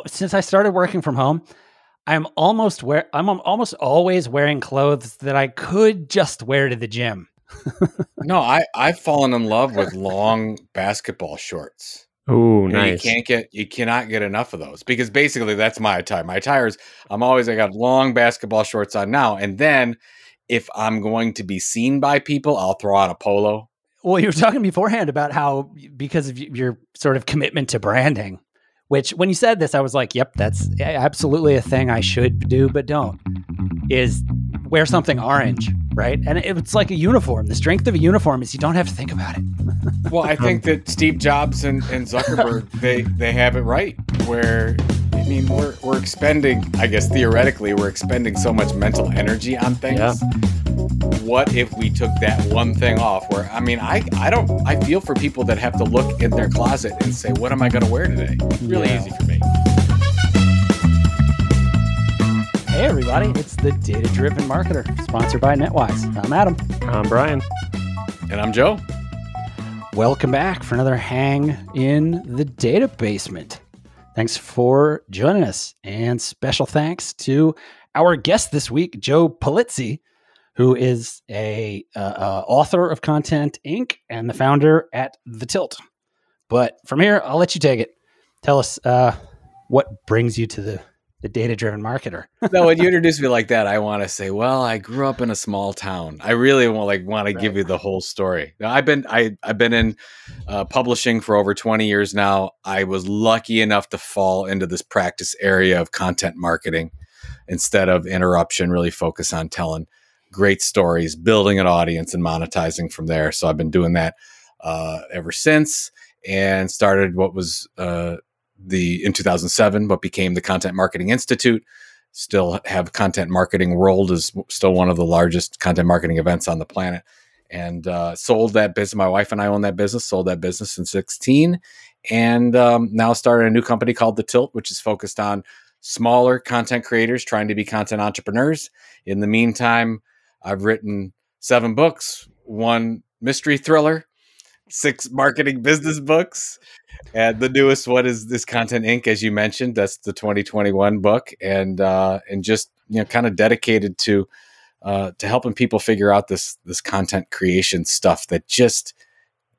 since I started working from home, I'm almost always wearing clothes that I could just wear to the gym. No, I've fallen in love with long basketball shorts. Oh, nice. You cannot get enough of those, because basically that's my attire. My attire is I got long basketball shorts on now, and then if I'm going to be seen by people, I'll throw on a polo. Well, you were talking beforehand about how, because of your sort of commitment to branding, which when you said this, I was like, yep, that's absolutely a thing I should do, but don't, is wear something orange, right? And it's like a uniform. The strength of a uniform is you don't have to think about it. Well, I think that Steve Jobs and Zuckerberg, they have it right, where, I mean, we're expending, I guess theoretically, we're expending so much mental energy on things. Yeah. What if we took that one thing off? Where, I mean, I feel for people that have to look in their closet and say, what am I going to wear today? It's really easy for me. Hey everybody, it's the Data Driven Marketer, sponsored by NetWise. I'm Adam. I'm Brian. And I'm Joe. Welcome back for another hang in the data basement. Thanks for joining us, and special thanks to our guest this week, Joe Pulizzi, who is a author of Content Inc. and the founder at The Tilt. But from here, I'll let you take it. Tell us what brings you to the data-driven marketer. No, when you introduce me like that, I want to say, well, I grew up in a small town. I really want to give you the whole story. Now, I've been in publishing for over 20 years now. I was lucky enough to fall into this practice area of content marketing instead of interruption, really focus on telling great stories, building an audience, and monetizing from there. So I've been doing that ever since, and started what was in 2007, what became the Content Marketing Institute. Still have Content Marketing World is still one of the largest content marketing events on the planet, and sold that business. My wife and I own that business, sold that business in 2016, and now started a new company called The Tilt, which is focused on smaller content creators trying to be content entrepreneurs. In the meantime, I've written 7 books, 1 mystery thriller, 6 marketing business books, and the newest one is this Content Inc., as you mentioned. That's the 2021 book, and just kind of dedicated to helping people figure out this content creation stuff that just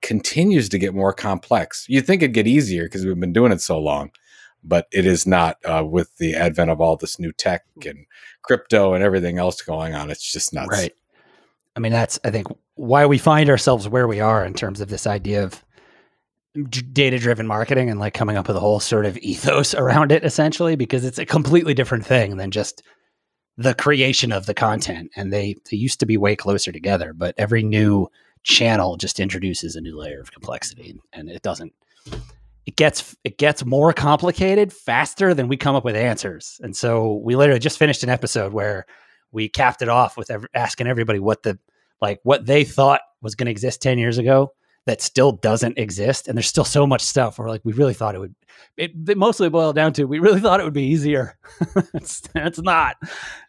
continues to get more complex. You'd think it'd get easier because we've been doing it so long, but it is not, with the advent of all this new tech and crypto and everything else going on. It's just nuts. Right. I mean, that's, I think, why we find ourselves where we are in terms of this idea of data-driven marketing and like coming up with a whole sort of ethos around it, essentially, because it's a completely different thing than just the creation of the content. And they used to be way closer together, but every new channel just introduces a new layer of complexity, and it gets more complicated faster than we come up with answers. And so we literally just finished an episode where we capped it off with asking everybody what they thought was going to exist 10 years ago that still doesn't exist. And there's still so much stuff where, like, we really thought it mostly boiled down to, we really thought it would be easier. It's not.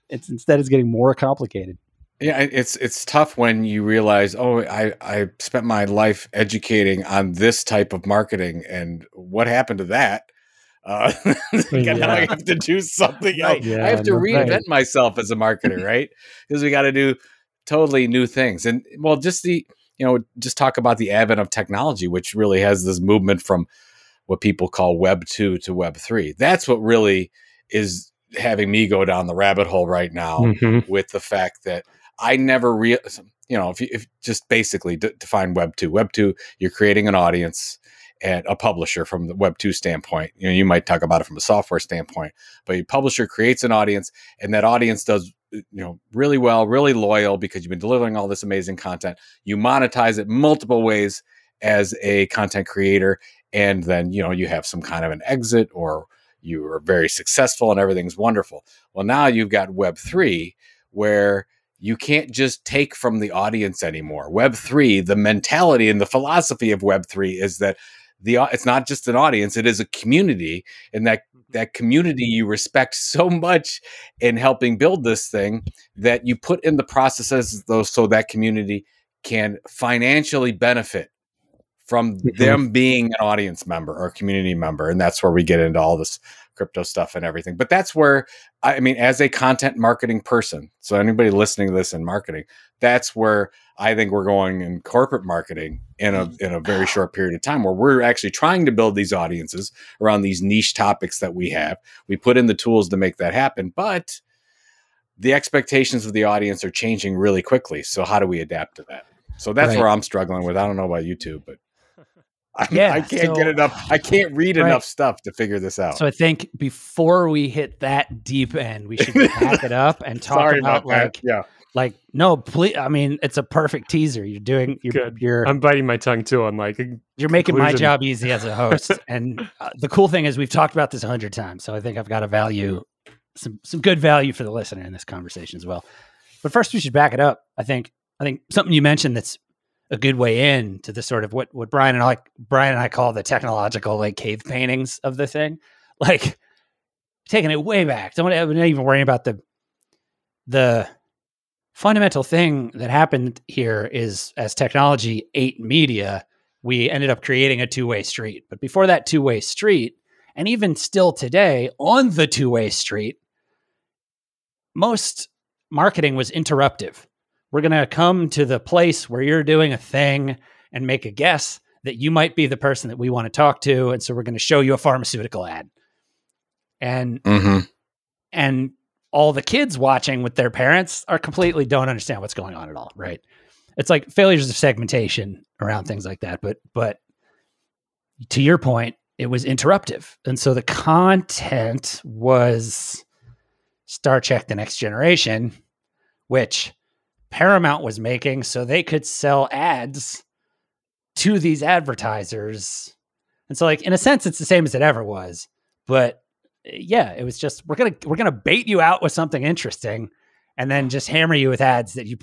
Instead it's getting more complicated. Yeah, it's tough when you realize, I spent my life educating on this type of marketing, and what happened to that? Now I have to do something else. Yeah, I have to reinvent myself as a marketer, right? Because we got to do totally new things. And well, just talk about the advent of technology, which really has this movement from what people call Web 2 to Web 3. That's what really is having me go down the rabbit hole right now, with the fact that I never if just basically define Web 2. Web 2, you're creating an audience at a publisher from the Web 2 standpoint. You might talk about it from a software standpoint, but your publisher creates an audience, and that audience does really well, really loyal, because you've been delivering all this amazing content. You monetize it multiple ways as a content creator, and then you have some kind of an exit, or you are very successful and everything's wonderful. Well, now you've got Web 3, where you can't just take from the audience anymore. Web 3, the mentality and the philosophy of Web 3 is that it's not just an audience, it is a community, and that community you respect so much in helping build this thing that you put in the processes so that community can financially benefit from them being an audience member or community member. And that's where we get into all this crypto stuff and everything. But that's where, I mean, as a content marketing person, so anybody listening to this in marketing, that's where I think we're going in corporate marketing in a very short period of time, where we're actually trying to build these audiences around these niche topics that we have. We put in the tools to make that happen, but the expectations of the audience are changing really quickly. So how do we adapt to that? So that's where I'm struggling with. I don't know about you two, but I can't get enough. I can't read enough stuff to figure this out. So I think before we hit that deep end, we should back it up and talk about no, please. I mean, it's a perfect teaser. I'm biting my tongue too. I'm like, you're making my job easy as a host. And the cool thing is we've talked about this 100 times. So I think I've got a value, some good value for the listener in this conversation as well. But first we should back it up. I think something you mentioned that's a good way in to the sort of what Brian and I call the technological like cave paintings of the thing, like taking it way back. I'm not even worrying about the fundamental thing that happened here is as technology ate media, we ended up creating a two-way street. But before that two-way street, and even still today on the two-way street, most marketing was interruptive. We're going to come to the place where you're doing a thing and make a guess that you might be the person that we want to talk to. And so we're going to show you a pharmaceutical ad. And all the kids watching with their parents are completely don't understand what's going on at all. Right. It's like failures of segmentation around things like that. But to your point, it was interruptive. And so the content was Star Trek: The Next Generation, which Paramount was making so they could sell ads to these advertisers. And so like, in a sense, it's the same as it ever was, but yeah, it was just, we're going to bait you out with something interesting and then just hammer you with ads that you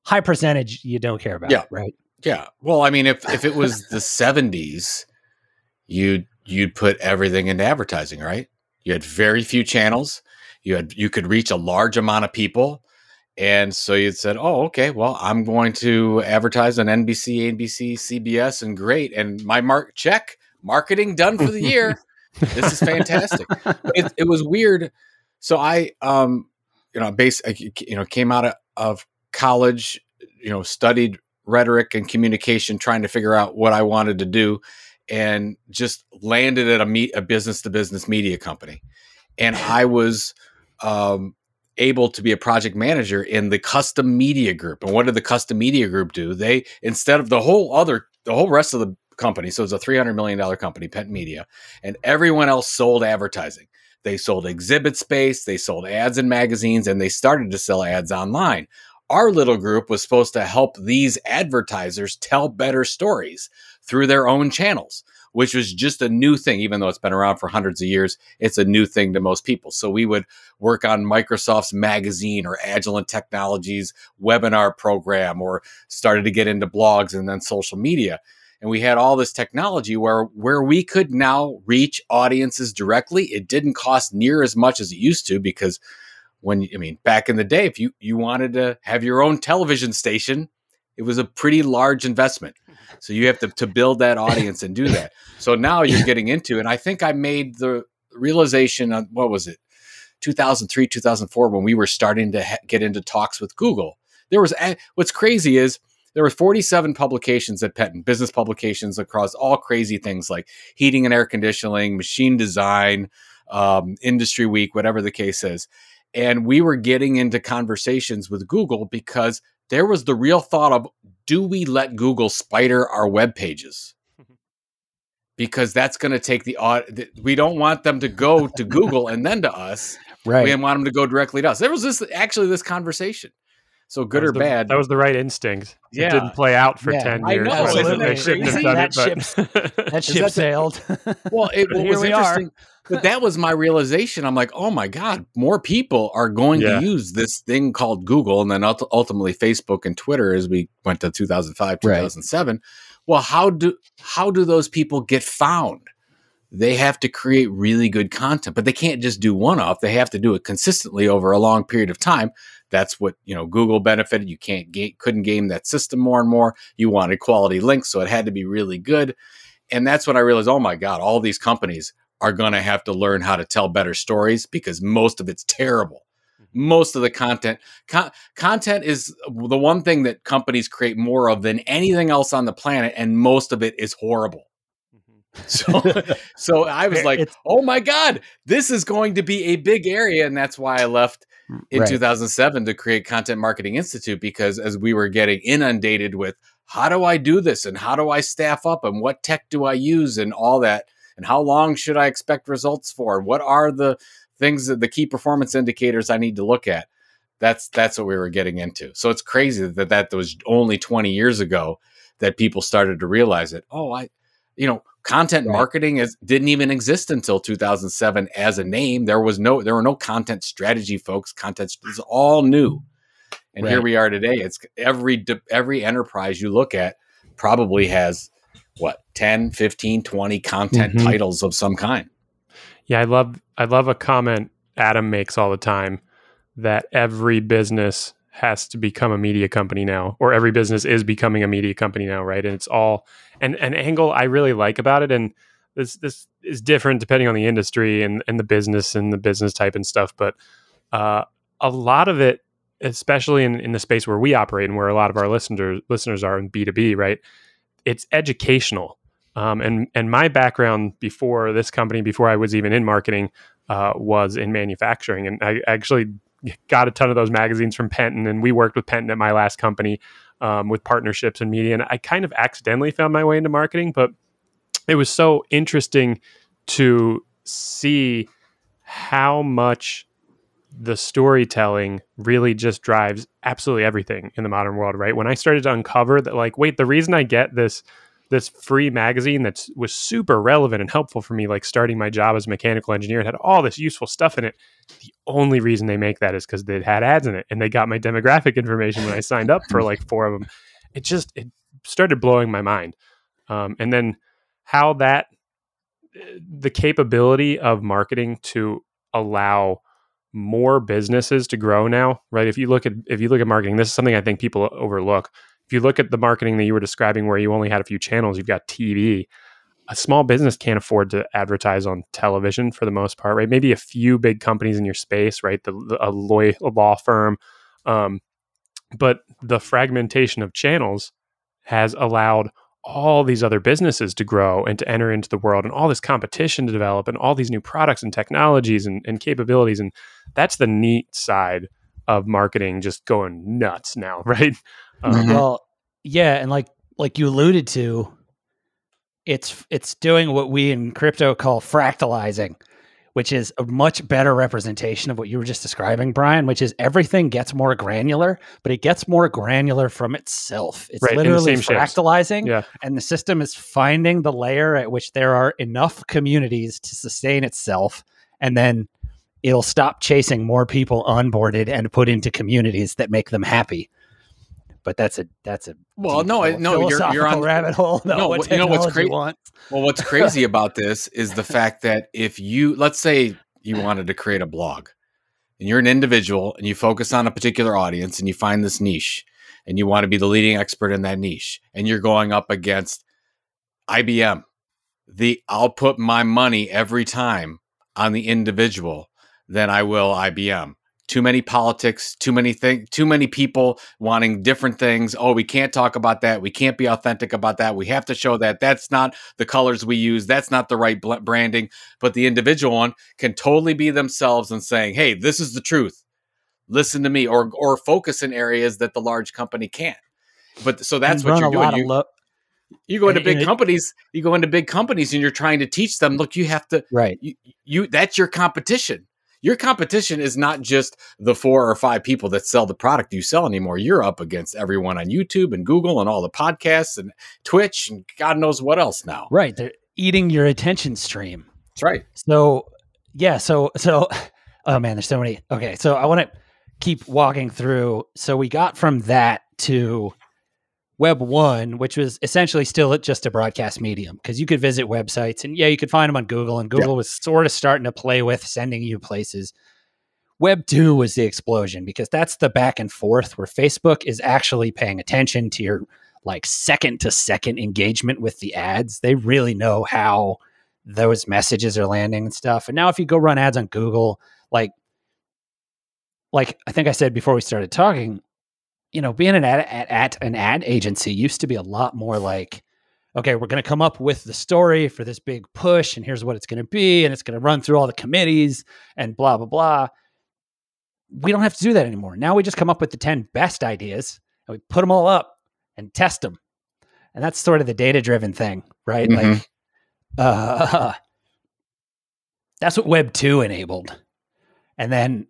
high percentage you don't care about. Yeah. Right. Yeah. Well, I mean, if it was the 70s, you'd put everything into advertising, right? You had very few channels. You could reach a large amount of people. And so you said, oh, okay, well, I'm going to advertise on NBC, ABC, CBS, and great. And my marketing done for the year. This is fantastic. It was weird. So I, came out of college, studied rhetoric and communication, trying to figure out what I wanted to do, and just landed at a business-to-business media company. And I was able to be a project manager in the custom media group. And what did the custom media group do? They, instead of the whole rest of the company, so it was a $300 million company, Pet Media, and everyone else sold advertising. They sold exhibit space, they sold ads in magazines, and they started to sell ads online. Our little group was supposed to help these advertisers tell better stories through their own channels, which was just a new thing. Even though it's been around for hundreds of years, it's a new thing to most people. So we would work on Microsoft's magazine or Agilent Technologies webinar program, or started to get into blogs and then social media. And we had all this technology where we could now reach audiences directly. It didn't cost near as much as it used to, because back in the day, if you wanted to have your own television station, it was a pretty large investment. So you have to build that audience and do that. So now you're getting into, and I think I made the realization on, 2003, 2004, when we were starting to get into talks with Google. What's crazy is there were 47 publications at Penton, business publications across all crazy things like heating and air conditioning, machine design, Industry Week, whatever the case is. And we were getting into conversations with Google because there was the real thought of, do we let Google spider our web pages? Because that's going to take we don't want them to go to Google and then to us. Right. We want them to go directly to us. There was this conversation. So good or bad. That was the right instinct. Yeah. It didn't play out for 10 years. I know. They shouldn't have done it. That ship sailed. Well, it was interesting. But that was my realization. I'm like, oh my God, more people are going to use this thing called Google, and then ultimately Facebook and Twitter as we went to 2005, 2007. Right. Well, how do those people get found? They have to create really good content, but they can't just do one-off. They have to do it consistently over a long period of time. That's what, Google benefited. You couldn't game that system more and more. You wanted quality links, so it had to be really good. And that's when I realized, oh my God, all these companies are going to have to learn how to tell better stories because most of it's terrible. Most of the content is the one thing that companies create more of than anything else on the planet. And most of it is horrible. So I was like, oh my God, this is going to be a big area. And that's why I left in 2007 to create Content Marketing Institute, because as we were getting inundated with how do I do this and how do I staff up and what tech do I use and all that, and how long should I expect results for? What are the things that the key performance indicators I need to look at? That's what we were getting into. So it's crazy that was only 20 years ago that people started to realize it. Content marketing didn't even exist until 2007 as a name. There were no content strategy folks. Content is all new. And here we are today. It's every enterprise you look at probably has 10, 15, 20 content titles of some kind. Yeah, I love a comment Adam makes all the time, that every business has to become a media company now, or every business is becoming a media company now, right? And it's all an angle I really like about it. And this is different depending on the industry and the business type and stuff. But a lot of it, especially in the space where we operate and where a lot of our listeners are in B2B, right? It's educational. And my background before this company, before I was even in marketing, was in manufacturing. And I actually got a ton of those magazines from Penton, and we worked with Penton at my last company with partnerships and media. And I kind of accidentally found my way into marketing, but it was so interesting to see how much the storytelling really just drives absolutely everything in the modern world, right? When I started to uncover that, like, wait, the reason I get this free magazine that was super relevant and helpful for me, like starting my job as a mechanical engineer, it had all this useful stuff in it. The only reason they make that is because they had ads in it, and they got my demographic information when I signed up for like 4 of them. It started blowing my mind. And then how the capability of marketing to allow more businesses to grow now, right? If you look at marketing, this is something I think people overlook. If you look at the marketing that you were describing, where you only had a few channels, you've got TV. A small business can't afford to advertise on television for the most part, right? Maybe a few big companies in your space, right? A law firm. But the fragmentation of channels has allowed all these other businesses to grow and to enter into the world, and all this competition to develop, and all these new products and technologies and capabilities. And that's the neat side of marketing just going nuts now, right? Well, yeah, and like you alluded to, it's doing what we in crypto call fractalizing, which is a much better representation of what you were just describing, Brian, which is everything gets more granular, but it gets more granular from itself. It's literally fractalizing, and the system is finding the layer at which there are enough communities to sustain itself, and then it'll stop chasing more people onboarded and put into communities that make them happy. But that's a you're on rabbit hole. What's crazy? Well, what's crazy about this is the fact that if let's say you wanted to create a blog, and you're an individual and you focus on a particular audience and you find this niche and you want to be the leading expert in that niche, and you're going up against IBM, I'll put my money every time on the individual than I will IBM. Too many politics, too many people wanting different things. Oh, we can't talk about that. We can't be authentic about that. We have to show that that's not the colors we use. That's not the right branding. But the individual one can totally be themselves and saying, hey, this is the truth. Listen to me, or focus in areas that the large company can't. But so that's what you're doing. You go into big companies. You go into big companies, and you're trying to teach them. Look, you have to. Right. You that's your competition. Your competition is not just the 4 or 5 people that sell the product you sell anymore. You're up against everyone on YouTube and Google and all the podcasts and Twitch and God knows what else now. Right. They're eating your attention stream. That's right. So, yeah. So, oh man, there's so many. Okay. So I want to keep walking through. So we got from that to Web 1, which was essentially still just a broadcast medium, because you could visit websites and you could find them on Google, and Google was sort of starting to play with sending you places. Web 2 was the explosion, because that's the back and forth where Facebook is actually paying attention to your like second to second engagement with the ads. They really know how those messages are landing and stuff. And now if you go run ads on Google, like I think I said before we started talking, being an ad agency used to be a lot more like, okay, we're going to come up with the story for this big push, and here's what it's going to be, and it's going to run through all the committees and blah, blah, blah. We don't have to do that anymore. Now we just come up with the 10 best ideas, and we put them all up and test them. And that's sort of the data-driven thing, right? Mm-hmm. Like, that's what Web 2 enabled. And then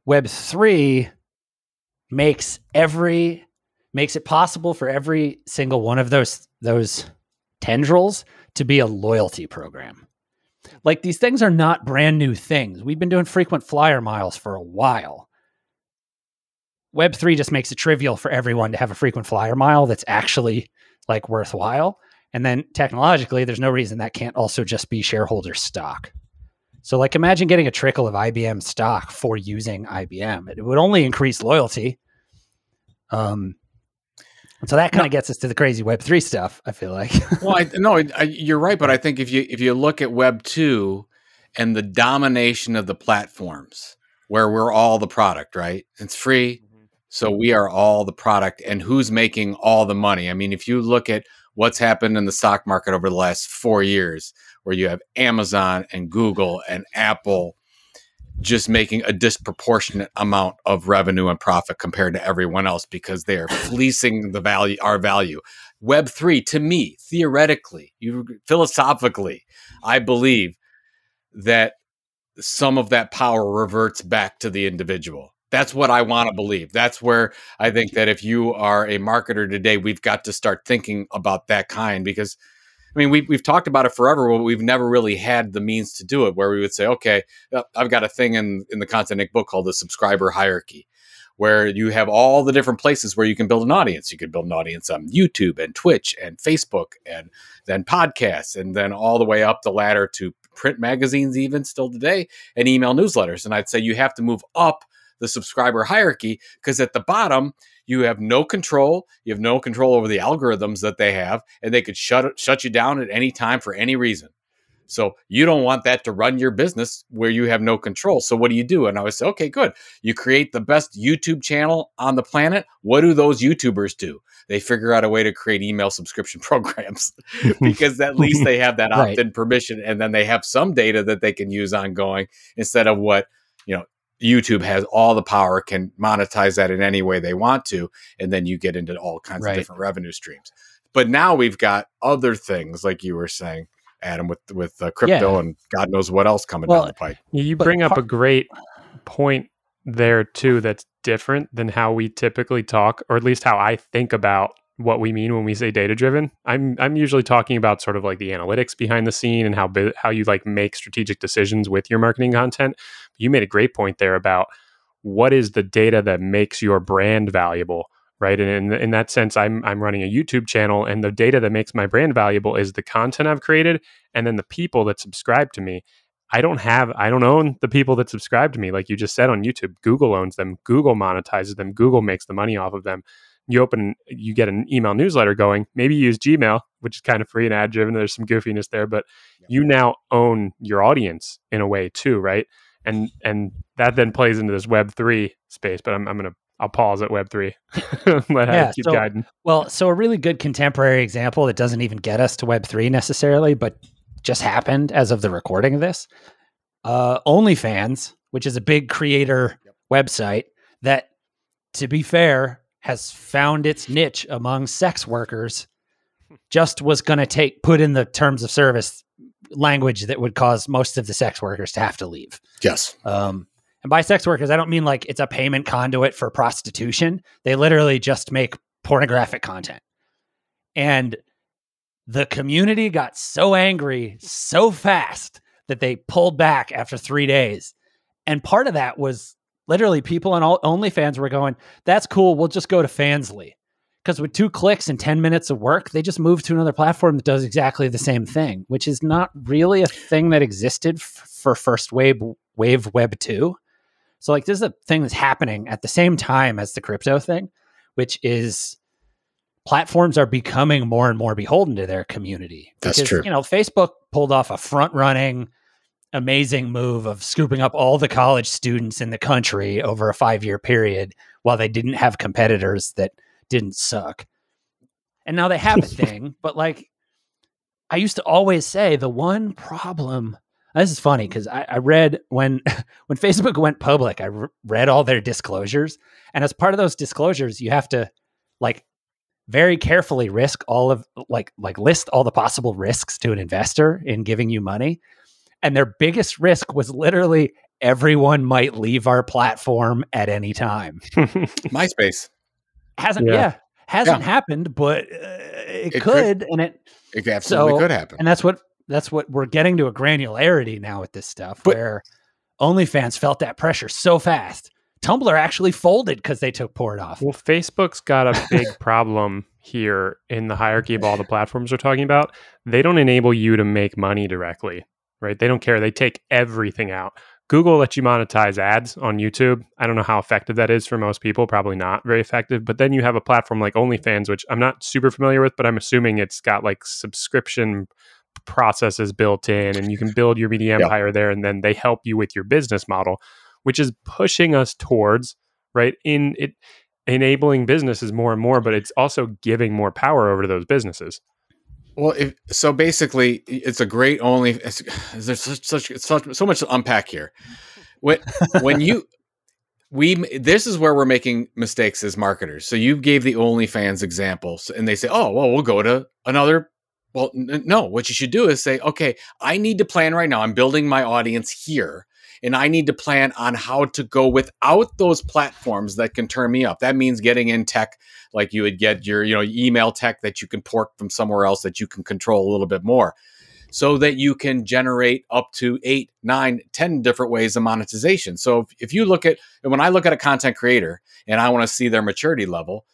Web 3 makes it possible for every single one of those tendrils to be a loyalty program. Like, these things are not brand new things. We've been doing frequent flyer miles for a while. Web 3 just makes it trivial for everyone to have a frequent flyer mile that's actually like worthwhile. And then technologically, there's no reason that can't also just be shareholder stock. So like, imagine getting a trickle of IBM stock for using IBM. It would only increase loyalty. So that kind of gets us to the crazy Web 3 stuff, I feel like. Well, you're right. But I think if you look at Web 2 and the domination of the platforms, where we're all the product, right? It's free. So we are all the product, and who's making all the money? I mean, if you look at what's happened in the stock market over the last 4 years, where you have Amazon and Google and Apple just making a disproportionate amount of revenue and profit compared to everyone else, because they are fleecing our value. Web 3, to me, theoretically, philosophically, I believe that some of that power reverts back to the individual. That's what I want to believe. That's where I think that if you are a marketer today, we've got to start thinking about that kind, because I mean, we've talked about it forever, but we've never really had the means to do it, where we would say, okay, I've got a thing in the Content Inc. book called the subscriber hierarchy, where you have all the different places where you can build an audience. You could build an audience on YouTube and Twitch and Facebook, and then podcasts, and then all the way up the ladder to print magazines, even still today, and email newsletters. And I'd say you have to move up the subscriber hierarchy, because at the bottom, you have no control. You have no control over the algorithms that they have, and they could shut you down at any time for any reason. So you don't want that to run your business where you have no control. So what do? And I would say, okay, good. You create the best YouTube channel on the planet. What do those YouTubers do? They figure out a way to create email subscription programs, because at least they have that opt-in permission, and then they have some data that they can use ongoing, instead of what, YouTube has all the power, can monetize that in any way they want to, and then you get into all kinds of different revenue streams. But now we've got other things, like you were saying, Adam, with crypto and God knows what else coming down the pike. You bring up a great point there too, that's different than how we typically talk, or at least how I think about what we mean when we say data driven. I'm usually talking about sort of like the analytics behind the scene, and how you like make strategic decisions with your marketing content. You made a great point there about what is the data that makes your brand valuable, right? And in that sense, I'm running a YouTube channel, and the data that makes my brand valuable is the content I've created, and then the people that subscribe to me. I don't own the people that subscribe to me. Like you just said, on YouTube, Google owns them. Google monetizes them. Google makes the money off of them. You get an email newsletter going. Maybe you use Gmail, which is kind of free and ad driven. There's some goofiness there, but you now own your audience in a way too, right? And that then plays into this Web 3 space. But I'll pause at Web 3. Let Adam keep guiding. Well, so a really good contemporary example that doesn't even get us to Web 3 necessarily, but just happened as of the recording of this. OnlyFans, which is a big creator website that, to be fair, has found its niche among sex workers, just was going to put in the terms of service language that would cause most of the sex workers to have to leave. Yes. And by sex workers, I don't mean like it's a payment conduit for prostitution. They literally just make pornographic content. And the community got so angry so fast that they pulled back after 3 days. And part of that was literally people on OnlyFans were going, that's cool, we'll just go to Fansly. Because with 2 clicks and 10 minutes of work, they just moved to another platform that does exactly the same thing, which is not really a thing that existed for first wave Web 2. So like, this is a thing that's happening at the same time as the crypto thing, which is platforms are becoming more and more beholden to their community. That's true. You know, Facebook pulled off a front-running, amazing move of scooping up all the college students in the country over a 5-year period while they didn't have competitors that didn't suck. And now they have a thing, but like, I used to always say the one problem. This is funny because I read when Facebook went public, I read all their disclosures, and as part of those disclosures, you have to like very carefully list all the possible risks to an investor in giving you money. And their biggest risk was literally everyone might leave our platform at any time. MySpace hasn't happened, but it could, and it absolutely could happen. And that's what we're getting to, a granularity now with this stuff, where OnlyFans felt that pressure so fast. Tumblr actually folded because they took port off. Well, Facebook's got a big problem here in the hierarchy of all the platforms we're talking about. They don't enable you to make money directly, right? They don't care. They take everything out. Google lets you monetize ads on YouTube. I don't know how effective that is for most people. Probably not very effective. But then you have a platform like OnlyFans, which I'm not super familiar with, but I'm assuming it's got like subscription processes built in, and you can build your media empire there, and then they help you with your business model, which is pushing us towards, right, in it, enabling businesses more and more, but it's also giving more power over to those businesses. Well, so basically, it's a great there's so much to unpack here. This is where we're making mistakes as marketers. So you gave the OnlyFans example, and they say, oh, well, we'll go to another. Well, no, what you should do is say, okay, I need to plan right now. I'm building my audience here, and I need to plan on how to go without those platforms that can turn me up. That means getting in tech, like you would get your, email tech that you can port from somewhere else that you can control a little bit more, so that you can generate up to 8, 9, 10 different ways of monetization. So if you when I look at a content creator and I want to see their maturity level,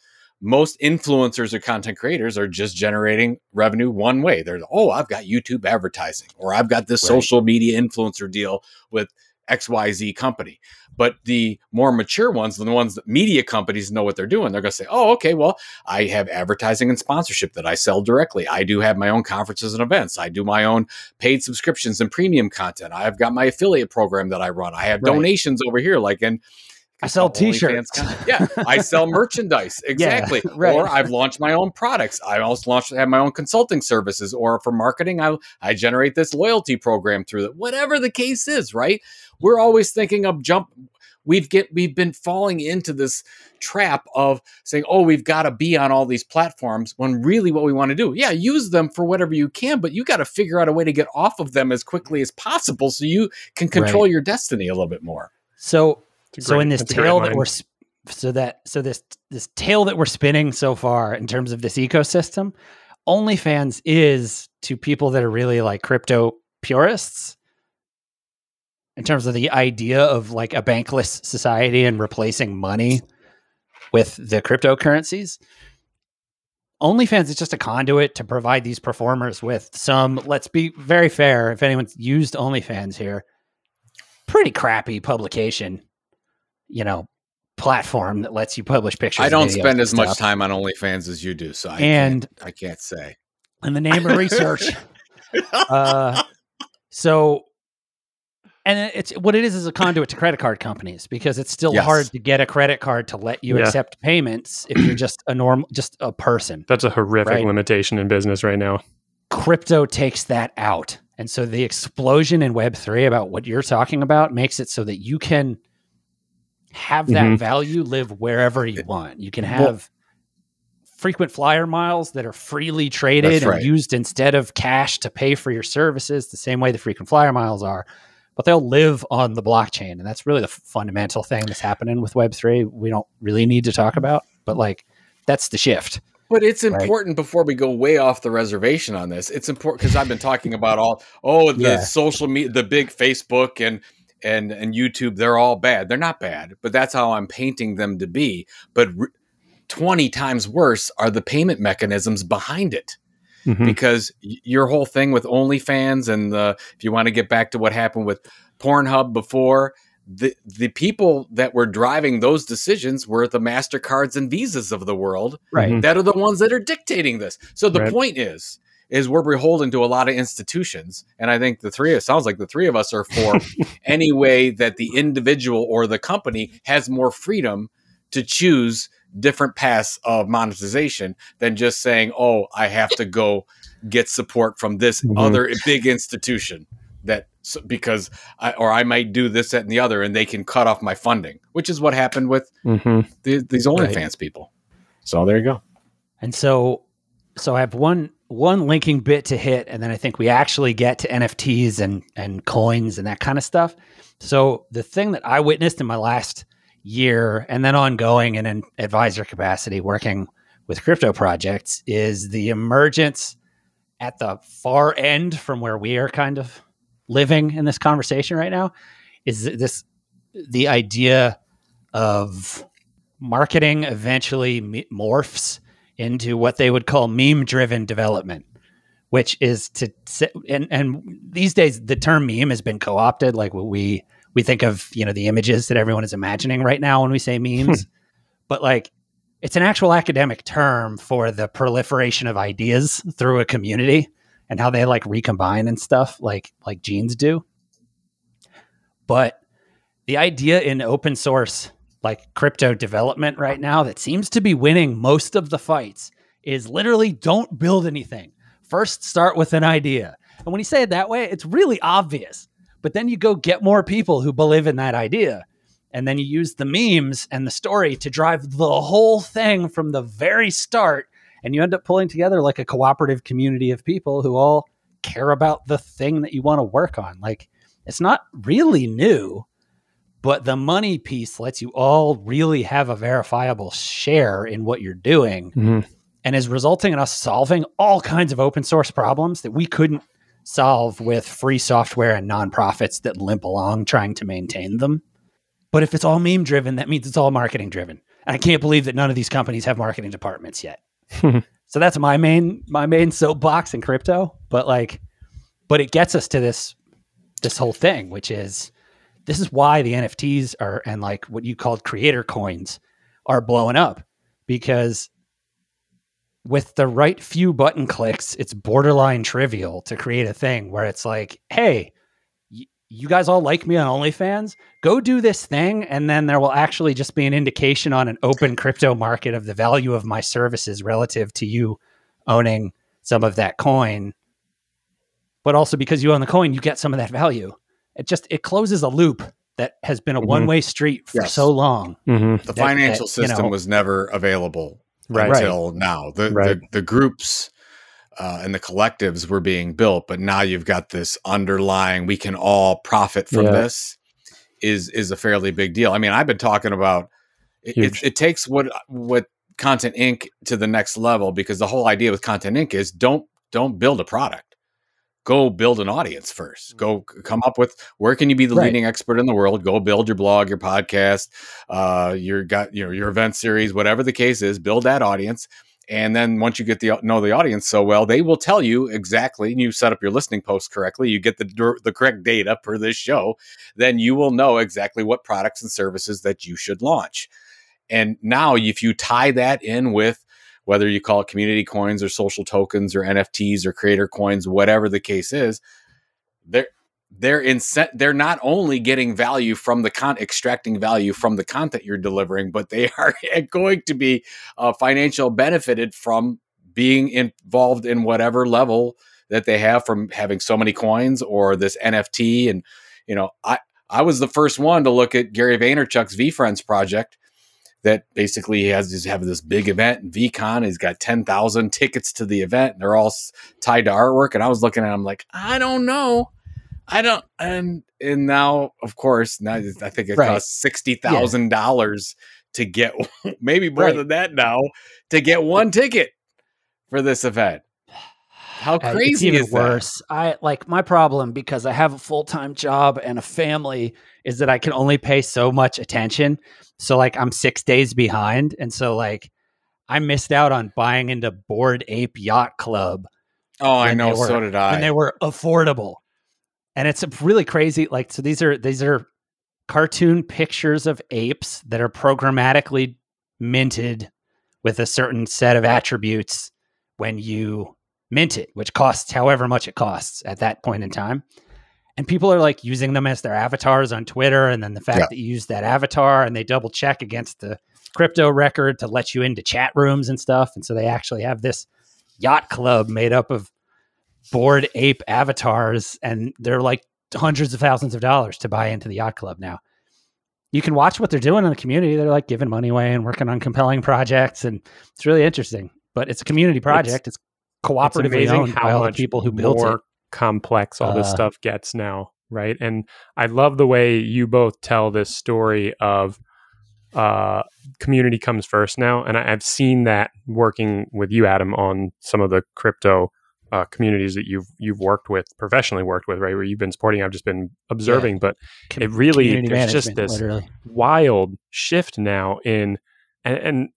most influencers or content creators are just generating revenue one way. I've got YouTube advertising, or I've got this social media influencer deal with XYZ company. But the more mature ones, the ones that media companies know what they're doing, they're going to say, oh, okay, well, I have advertising and sponsorship that I sell directly. I do have my own conferences and events. I do my own paid subscriptions and premium content. I've got my affiliate program that I run. I have donations over here, I sell t-shirts. I sell merchandise. Exactly. Yeah, right. Or I've launched my own products. I also have my own consulting services, or for marketing, I generate this loyalty program through it. Whatever the case is, right? We're always thinking of we've been falling into this trap of saying, oh, we've got to be on all these platforms, when really what we want to do, use them for whatever you can, but you got to figure out a way to get off of them as quickly as possible so you can control your destiny a little bit more. So in this tail that this tail that we're spinning so far in terms of this ecosystem, OnlyFans is, to people that are really like crypto purists, in terms of the idea of like a bankless society and replacing money with the cryptocurrencies, OnlyFans is just a conduit to provide these performers with some, let's be very fair, if anyone's used OnlyFans here, pretty crappy publication, platform that lets you publish pictures. I don't spend as much time on OnlyFans as you do, so I can't say. In the name of research, and it's what it is a conduit to credit card companies, because it's still hard to get a credit card to let you accept payments if you're just a person. That's a horrific limitation in business right now. Crypto takes that out, and so the explosion in Web3 about what you're talking about makes it so that you can have that value live wherever you want. You can have frequent flyer miles that are freely traded and used instead of cash to pay for your services, the same way the frequent flyer miles are, but they'll live on the blockchain. And that's really the fundamental thing that's happening with Web3. We don't really need to talk about, but that's the shift. But it's important, before we go way off the reservation on this, it's important because I've been talking about the social media, the big Facebook and YouTube, they're all bad. They're not bad, but that's how I'm painting them to be. But 20 times worse are the payment mechanisms behind it. Because your whole thing with OnlyFans and if you want to get back to what happened with Pornhub before, the people that were driving those decisions were the MasterCards and Visas of the world, Right. that are the ones that are dictating this. So the Right. point is we're beholden to a lot of institutions. And I think sounds like the three of us are for any way that the individual or the company has more freedom to choose different paths of monetization than just saying, oh, I have to go get support from this other big institution because I might do this, that, and the other, and they can cut off my funding, which is what happened with these OnlyFans people. So there you go. And so I have one linking bit to hit, and then I think we actually get to NFTs and coins and that kind of stuff. So the thing that I witnessed in my last year and then ongoing in an advisor capacity working with crypto projects is the emergence at the far end from where we are kind of living in this conversation right now is the idea of marketing eventually morphs into what they would call meme-driven development, which is and these days the term meme has been co-opted. Like we think of, the images that everyone is imagining right now when we say memes, but like it's an actual academic term for the proliferation of ideas through a community and how they like recombine and stuff like genes do. But the idea in open source, like crypto development right now, that seems to be winning most of the fights is literally don't build anything. First, start with an idea. And when you say it that way, it's really obvious. But then you go get more people who believe in that idea. And then you use the memes and the story to drive the whole thing from the very start. And you end up pulling together like a cooperative community of people who all care about the thing that you want to work on. Like, it's not really new, but the money piece lets you all really have a verifiable share in what you're doing and is resulting in us solving all kinds of open source problems that we couldn't solve with free software and nonprofits that limp along trying to maintain them. But if it's all meme driven, that means it's all marketing driven. And I can't believe that none of these companies have marketing departments yet. So that's my main soapbox in crypto. But it gets us to this whole thing, which is this is why the NFTs are and like what you called creator coins are blowing up, because with the right few button clicks, it's borderline trivial to create a thing where it's like, hey, you guys all like me on OnlyFans, go do this thing. And then there will actually just be an indication on an open crypto market of the value of my services relative to you owning some of that coin. But also because you own the coin, you get some of that value. It closes a loop that has been a one-way street for so long. The financial system was never available until now. The groups and the collectives were being built, but now you've got this underlying, we can all profit from this is a fairly big deal. I mean, I've been talking about it takes what Content Inc. to the next level, because the whole idea with Content Inc. is don't build a product. Go build an audience first. Go come up with where can you be the leading expert in the world. Go build your blog, your podcast, your event series, whatever the case is. Build that audience, and then once you get know the audience so well, they will tell you exactly. And you set up your listening posts correctly. You get the correct data per this show. Then you will know exactly what products and services that you should launch. And now, if you tie that in with whether you call it community coins or social tokens or NFTs or creator coins, whatever the case is, they're not only getting value from extracting value from the content you're delivering, but they are going to be financial benefited from being involved in whatever level that they have from having so many coins or this NFT. And, I was the first one to look at Gary Vaynerchuk's VFriends project, that basically he has this big event in VCon. He's got 10,000 tickets to the event. And they're all tied to artwork. And I was looking at him like, I don't know. And now, of course, I think it costs $60,000 to get, maybe more than that now, to get one ticket for this event. How crazy is that? Worse. My problem, because I have a full-time job and a family, is that I can only pay so much attention. So I'm 6 days behind. And so I missed out on buying into Bored Ape Yacht Club. Oh, I know. So did I. And they were affordable. And it's really crazy. So these are cartoon pictures of apes that are programmatically minted with a certain set of attributes when you mint it, which costs however much it costs at that point in time. And people are like using them as their avatars on Twitter. And then the fact that you use that avatar and they double check against the crypto record to let you into chat rooms and stuff. And so they actually have this yacht club made up of Bored Ape avatars, and they're like hundreds of thousands of dollars to buy into the yacht club now. You can watch what they're doing in the community. They're like giving money away and working on compelling projects, and it's really interesting. But it's a community project. It's cooperatively owned by all the people who built it. Complex all this stuff gets now, right? And I love the way you both tell this story of community comes first now. And I've seen that working with you, Adam, on some of the crypto communities that you've worked with, professionally worked with, right? Where you've been supporting. I've just been observing, but it really, there's just this wild shift now and I'm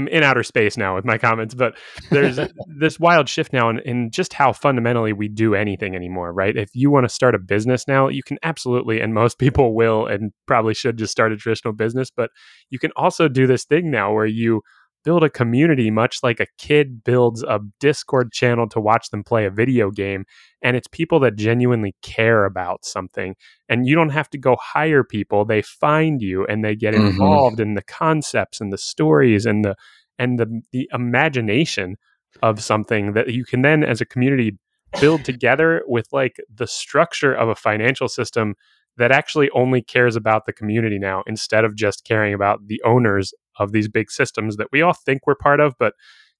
in outer space now with my comments, but there's this wild shift now in just how fundamentally we do anything anymore, right? If you want to start a business now, you can absolutely, and most people will and probably should just start a traditional business, but you can also do this thing now where you build a community much like a kid builds a Discord channel to watch them play a video game. And it's people that genuinely care about something. And you don't have to go hire people. They find you and they get involved in the concepts and the stories and the imagination of something that you can then as a community build together with like the structure of a financial system that actually only cares about the community now instead of just caring about the owners of these big systems that we all think we're part of, but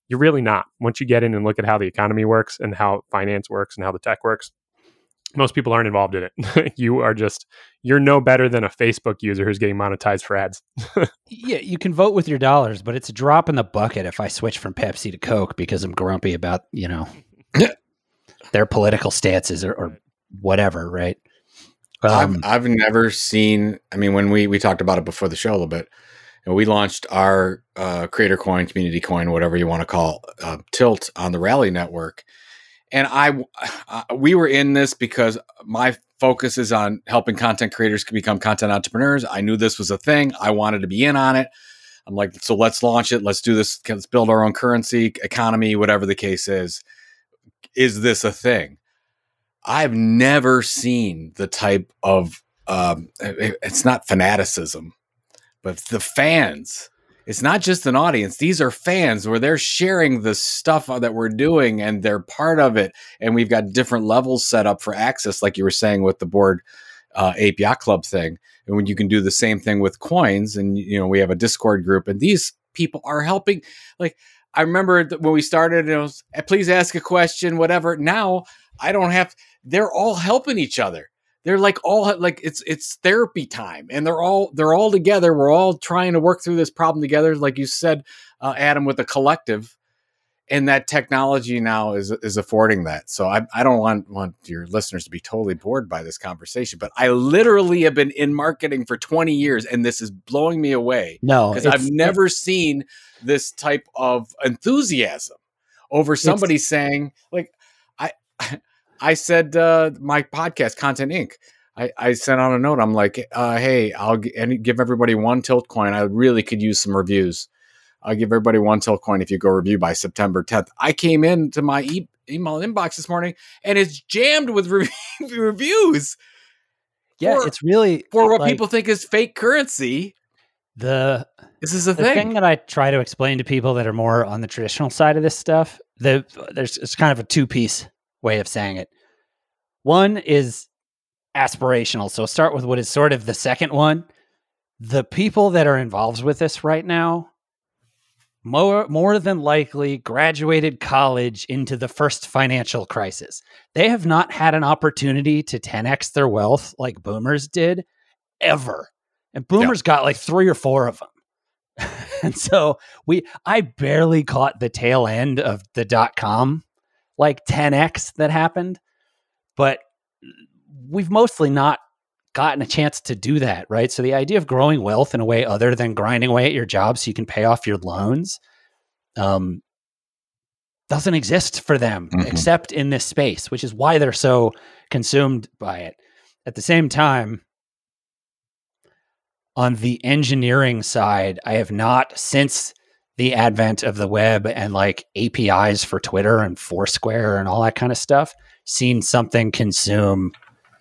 you're really not. Once you get in and look at how the economy works and how finance works and how the tech works, most people aren't involved in it. You're no better than a Facebook user who's getting monetized for ads. Yeah, you can vote with your dollars, but it's a drop in the bucket if I switch from Pepsi to Coke because I'm grumpy about, their political stances or whatever, right? I've never seen, when we talked about it before the show a little bit, and we launched our creator coin, community coin, whatever you want to call Tilt on the Rally Network. And we were in this because my focus is on helping content creators become content entrepreneurs. I knew this was a thing. I wanted to be in on it. I'm like, so let's launch it. Let's do this. Let's build our own currency, economy, whatever the case is. Is this a thing? I've never seen the type of, it's not fanaticism, but the fans. It's not just an audience. These are fans where they're sharing the stuff that we're doing and they're part of it. And we've got different levels set up for access, like you were saying with the Bored Ape Yacht Club thing. And when you can do the same thing with coins, and we have a Discord group, and these people are helping. Like I remember when we started, it was, please ask a question, whatever. Now I don't have. They're all helping each other. They're like all like it's therapy time, and they're all together. We're all trying to work through this problem together, like you said, Adam, with a collective, and that technology now is affording that. So I don't want your listeners to be totally bored by this conversation, but I literally have been in marketing for 20 years, and this is blowing me away. No, because I've never seen this type of enthusiasm over somebody saying like I said, my podcast, Content Inc. I sent out a note. I'm like, hey, I'll give everybody one Tilt coin. I really could use some reviews. I'll give everybody one Tilt coin if you go review by September 10th. I came into my email inbox this morning, and it's jammed with reviews. Yeah, it's really for what people think is fake currency. This is a thing. The thing that I try to explain to people that are more on the traditional side of this stuff. It's kind of a two-piece way of saying it. One is aspirational. So start with what is sort of the second one. The people that are involved with this right now, more than likely graduated college into the first financial crisis. They have not had an opportunity to 10x their wealth like boomers did ever. And boomers got like 3 or 4 of them. And so I barely caught the tail end of the .com like 10x that happened, but we've mostly not gotten a chance to do that, right? So the idea of growing wealth in a way other than grinding away at your job so you can pay off your loans doesn't exist for them except in this space, which is why they're so consumed by it. At the same time, on the engineering side, I have not, since the advent of the web and like APIs for Twitter and Foursquare and all that kind of stuff, seen something consume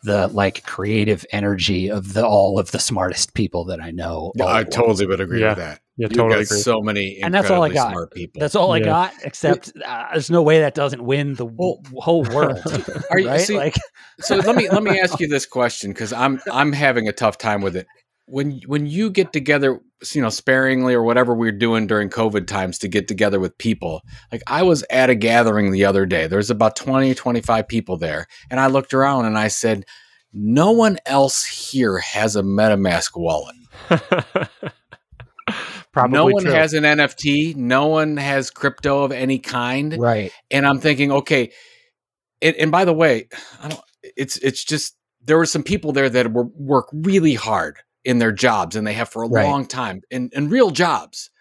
the like creative energy of all of the smartest people that I know. I totally would agree with that. Yeah, You've totally got agree. so many and that's all I incredibly got. smart people. That's all I got, except there's no way that doesn't win the whole world. Are you, right? see, like, so let me ask you this question, because I'm having a tough time with it. When you get together, sparingly or whatever we're doing during COVID times to get together with people, like I was at a gathering the other day. There's about 20, 25 people there. And I looked around and I said, no one else here has a MetaMask wallet. Probably no one true. has an NFT. No one has crypto of any kind. right. And I'm thinking, okay. And by the way, it's just, there were some people there that work really hard in their jobs, and they have for a long time in real jobs.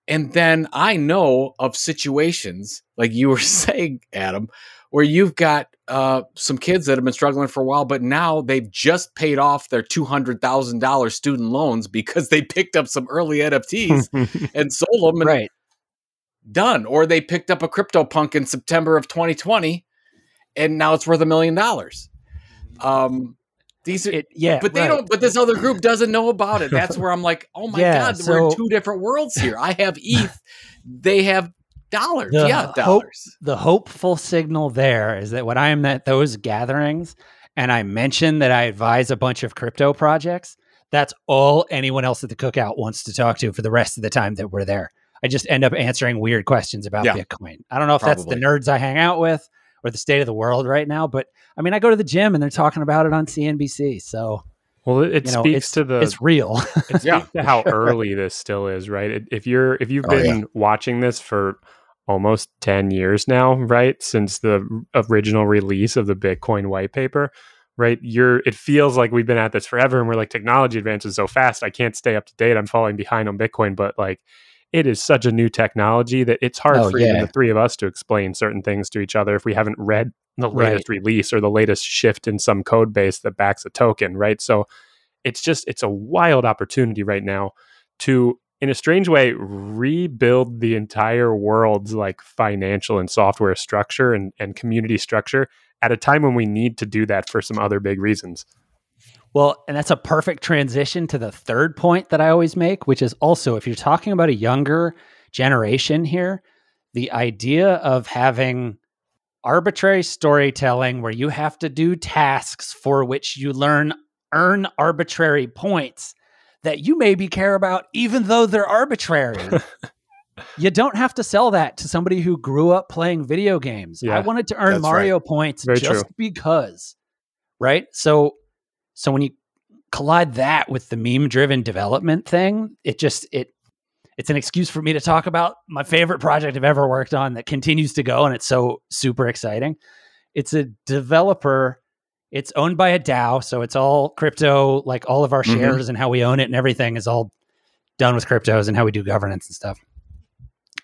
And then I know of situations like you were saying, Adam, where you've got some kids that have been struggling for a while, but now they've just paid off their $200,000 student loans because they picked up some early NFTs and sold them. And done. Or they picked up a CryptoPunk in September of 2020, and now it's worth $1 million. These are, but they don't. But this other group doesn't know about it. That's where I'm like, oh my god, we're in two different worlds here. I have ETH, they have dollars. Dollars. The hopeful signal there is that when I am at those gatherings and I mention that I advise a bunch of crypto projects, that's all anyone else at the cookout wants to talk to for the rest of the time that we're there. I just end up answering weird questions about Bitcoin. I don't know if that's the nerds I hang out with or the state of the world right now, but I mean, I go to the gym and they're talking about it on CNBC. So, well, it speaks to it's real. It speaks to how early this still is, right? If you've been watching this for almost 10 years now, right, since the original release of the Bitcoin white paper, right? It feels like we've been at this forever, and we're like, technology advances so fast, I can't stay up to date. I'm falling behind on Bitcoin, but like, it is such a new technology that it's hard for even the three of us to explain certain things to each other if we haven't read the latest release or the latest shift in some code base that backs a token, right? So it's a wild opportunity right now to, in a strange way, rebuild the entire world's like financial and software structure and community structure at a time when we need to do that for some other big reasons. Well, and that's a perfect transition to the third point that I always make, which is also, if you're talking about a younger generation here, the idea of having arbitrary storytelling where you have to do tasks for which you earn arbitrary points that you maybe care about, even though they're arbitrary. You don't have to sell that to somebody who grew up playing video games. I wanted to earn Mario points because, right? So when you collide that with the meme-driven development thing, it's an excuse for me to talk about my favorite project I've ever worked on that continues to go, and it's so super exciting. It's a developer. It's owned by a DAO, so it's all crypto, like all of our shares and how we own it and everything is all done with cryptos and how we do governance and stuff.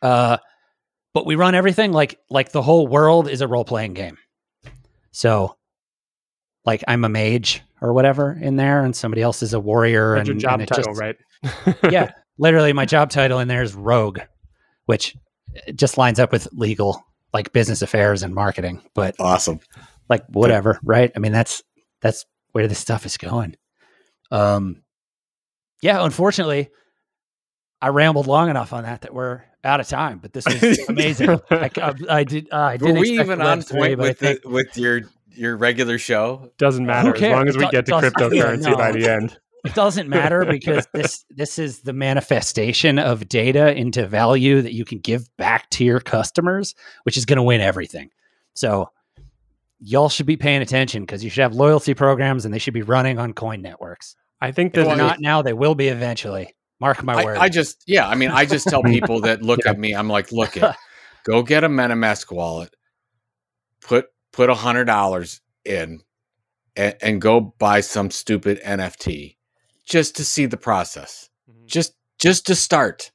But we run everything like the whole world is a role-playing game. So like I'm a mage or whatever in there, and somebody else is a warrior. That's and your job and title, right? Yeah, literally my job title in there is rogue, which just lines up with legal, like business affairs and marketing. But awesome, like whatever, right? I mean, that's where this stuff is going. Yeah, unfortunately, I rambled long enough on that we're out of time. But this is amazing. I didn't. Were we even on point with your regular show? Doesn't matter as long as we get to cryptocurrency by the end. It doesn't matter because this is the manifestation of data into value that you can give back to your customers, which is going to win everything. So y'all should be paying attention because you should have loyalty programs and they should be running on coin networks. I think if they're not now, they will be eventually. Mark my word. I just tell people that look at me, I'm like, go get a MetaMask wallet, put $100 in and go buy some stupid NFT just to see the process. Just to start.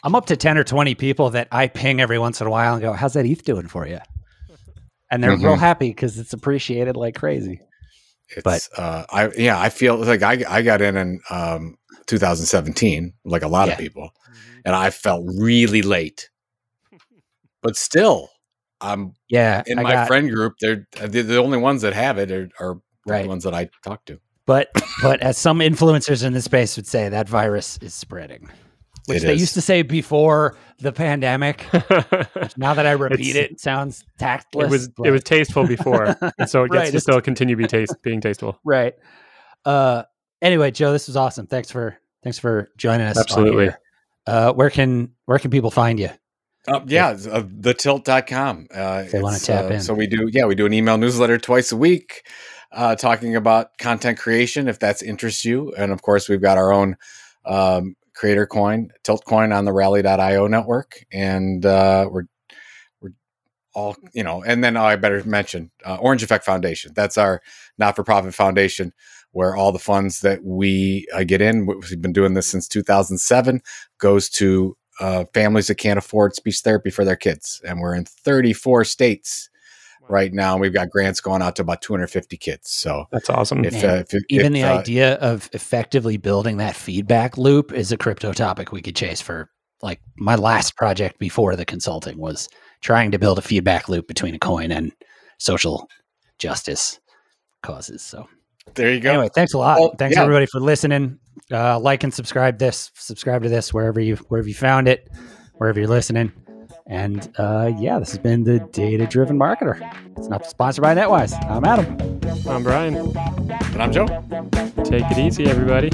I'm up to 10 or 20 people that I ping every once in a while and go, how's that ETH doing for you? And they're real happy because it's appreciated like crazy. It's I feel like I got in 2017, like a lot of people, and I felt really late. But still, I'm in my friend group. They're the only ones that have it are the ones that I talk to. But as some influencers in the space would say, that virus is spreading, which they used to say before the pandemic. Now that I repeat it sounds tactless. It was tasteful before, and so it gets to still continue being tasteful. Right. Anyway, Joe, this was awesome. Thanks for joining us. Absolutely. Where can people find you? thetilt.com. If they want to tap in. So we do an email newsletter twice a week, talking about content creation, if that interests you. And of course, we've got our own creator coin, Tilt Coin, on the Rally.io network. And we're all, and then I better mention Orange Effect Foundation. That's our not-for-profit foundation where all the funds that we get in, we've been doing this since 2007, goes to families that can't afford speech therapy for their kids. And we're in 34 states right now. We've got grants going out to about 250 kids. So that's awesome. Even the idea of effectively building that feedback loop is a crypto topic we could chase for. Like my last project before the consulting was trying to build a feedback loop between a coin and social justice causes. So there you go. Anyway, thanks a lot. Thanks everybody for listening. Like and subscribe to this wherever you found it, wherever you're listening. And this has been the Data Driven Marketer. It's not sponsored by NetWise. I'm Adam. I'm Brian. And I'm Joe. Take it easy, everybody.